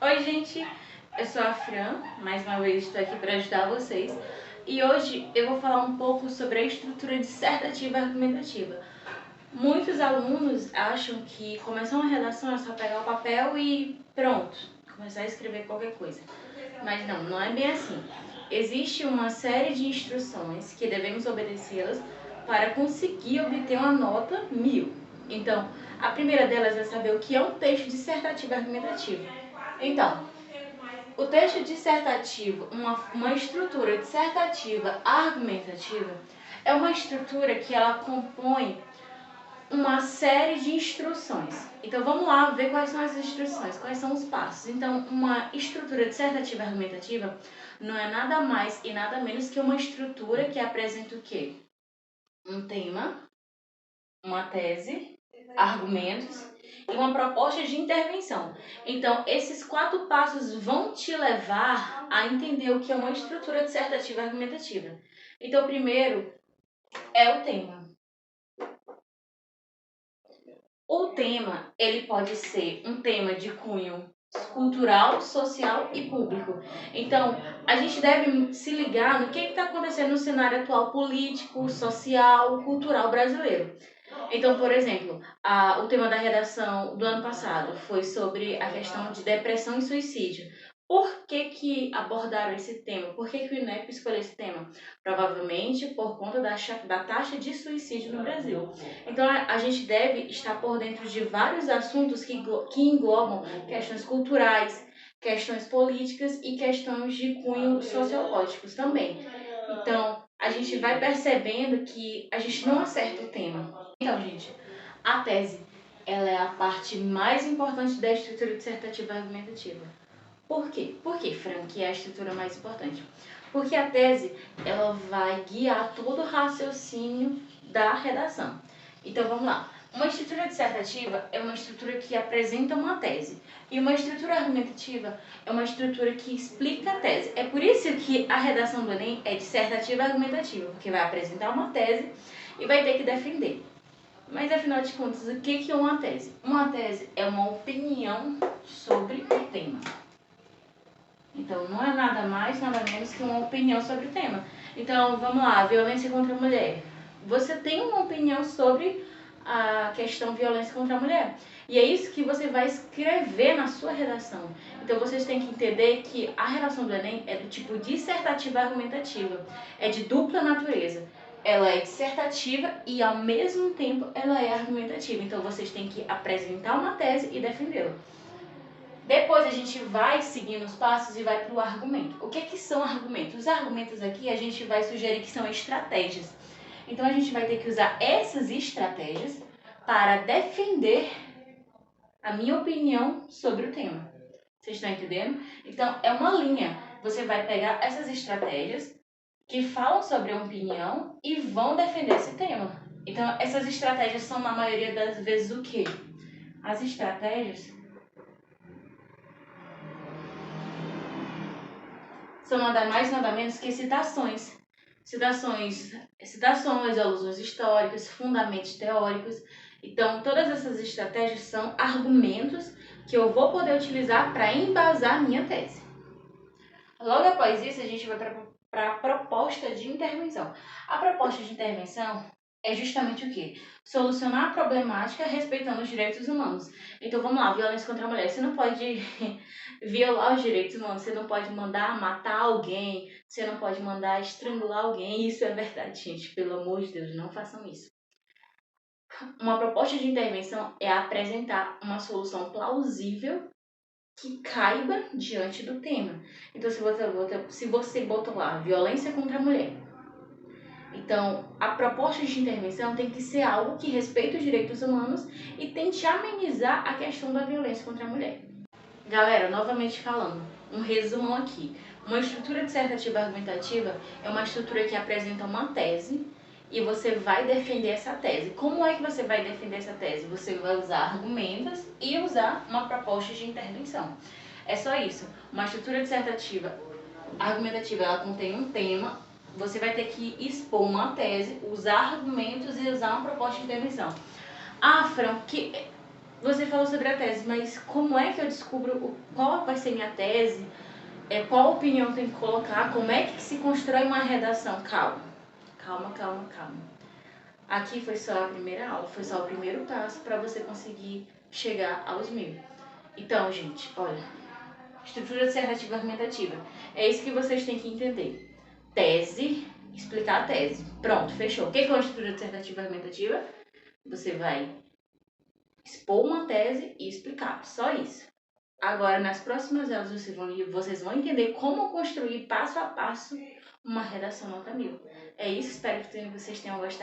Oi, gente, eu sou a Fran, mais uma vez estou aqui para ajudar vocês e hoje eu vou falar um pouco sobre a estrutura dissertativa e argumentativa. Muitos alunos acham que começar uma redação é só pegar o papel e pronto, começar a escrever qualquer coisa. Mas não é bem assim. Existe uma série de instruções que devemos obedecê-las para conseguir obter uma nota 1000. Então, a primeira delas é saber o que é um texto dissertativo e argumentativo. Então, o texto dissertativo, uma estrutura dissertativa argumentativa, é uma estrutura que ela compõe uma série de instruções. Então vamos lá ver quais são as instruções, quais são os passos. Então, uma estrutura dissertativa argumentativa não é nada mais e nada menos que uma estrutura que apresenta o quê? Um tema, uma tese, argumentos e uma proposta de intervenção. Então, esses 4 passos vão te levar a entender o que é uma estrutura dissertativa argumentativa. Então, primeiro é o tema. O tema, ele pode ser um tema de cunho cultural, social e público. Então, a gente deve se ligar no que está acontecendo no cenário atual político, social, cultural brasileiro. Então, por exemplo, o tema da redação do ano passado foi sobre a questão de depressão e suicídio. Por que abordaram esse tema? Por que o INEP escolheu esse tema? Provavelmente por conta da taxa de suicídio no Brasil. Então, a gente deve estar por dentro de vários assuntos que englobam questões culturais, questões políticas e questões de cunho sociológicos também. Então, a gente vai percebendo que a gente não acerta o tema. Então, gente, a tese, ela é a parte mais importante da estrutura dissertativa argumentativa. Por quê? Por que, Fran, que é a estrutura mais importante? Porque a tese, ela vai guiar todo o raciocínio da redação. Então, vamos lá. Uma estrutura dissertativa é uma estrutura que apresenta uma tese. E uma estrutura argumentativa é uma estrutura que explica a tese. É por isso que a redação do Enem é dissertativa argumentativa, porque vai apresentar uma tese e vai ter que defender. Mas, afinal de contas, o que é uma tese? Uma tese é uma opinião sobre o tema. Então, não é nada mais, nada menos que uma opinião sobre o tema. Então, vamos lá, violência contra a mulher. Você tem uma opinião sobre a questão violência contra a mulher. E é isso que você vai escrever na sua redação. Então, vocês têm que entender que a redação do Enem é do tipo dissertativa argumentativa. É de dupla natureza. Ela é dissertativa e, ao mesmo tempo, ela é argumentativa. Então, vocês têm que apresentar uma tese e defendê-la. Depois a gente vai seguindo os passos e vai para o argumento. O que são argumentos? Os argumentos aqui a gente vai sugerir que são estratégias. Então a gente vai ter que usar essas estratégias para defender a minha opinião sobre o tema. Vocês estão entendendo? Então é uma linha. Você vai pegar essas estratégias que falam sobre a opinião e vão defender esse tema. Então essas estratégias são na maioria das vezes o quê? As estratégias são nada mais nada menos que citações. Citações, alusões históricas, fundamentos teóricos. Então, todas essas estratégias são argumentos que eu vou poder utilizar para embasar minha tese. Logo após isso, a gente vai para a proposta de intervenção. A proposta de intervenção é justamente o quê? Solucionar a problemática respeitando os direitos humanos. Então vamos lá, violência contra a mulher. Você não pode violar os direitos humanos, você não pode mandar matar alguém, você não pode mandar estrangular alguém. Isso é verdade, gente. Pelo amor de Deus, não façam isso. Uma proposta de intervenção é apresentar uma solução plausível que caiba diante do tema. Então, se você botou lá violência contra a mulher, então a proposta de intervenção tem que ser algo que respeite os direitos humanos e tente amenizar a questão da violência contra a mulher. Galera, novamente falando, um resumão aqui. Uma estrutura dissertativa argumentativa é uma estrutura que apresenta uma tese e você vai defender essa tese. Como é que você vai defender essa tese? Você vai usar argumentos e usar uma proposta de intervenção. É só isso. Uma estrutura dissertativa argumentativa, ela contém um tema, você vai ter que expor uma tese, usar argumentos e usar uma proposta de intervenção. Ah, Fran, você falou sobre a tese, mas como é que eu descubro qual vai ser minha tese? Qual opinião tem que colocar? Como é que se constrói uma redação? Calma, calma, calma, calma. Aqui foi só a primeira aula, foi só o primeiro passo para você conseguir chegar aos 1000. Então, gente, olha, estrutura dissertativa argumentativa. É isso que vocês têm que entender. Tese, explicar a tese. Pronto, fechou. O que é uma estrutura dissertativa argumentativa? Você vai expor uma tese e explicar, só isso. Agora, nas próximas aulas, vocês vão entender como construir passo a passo uma redação nota 1000. É isso, espero que vocês tenham gostado.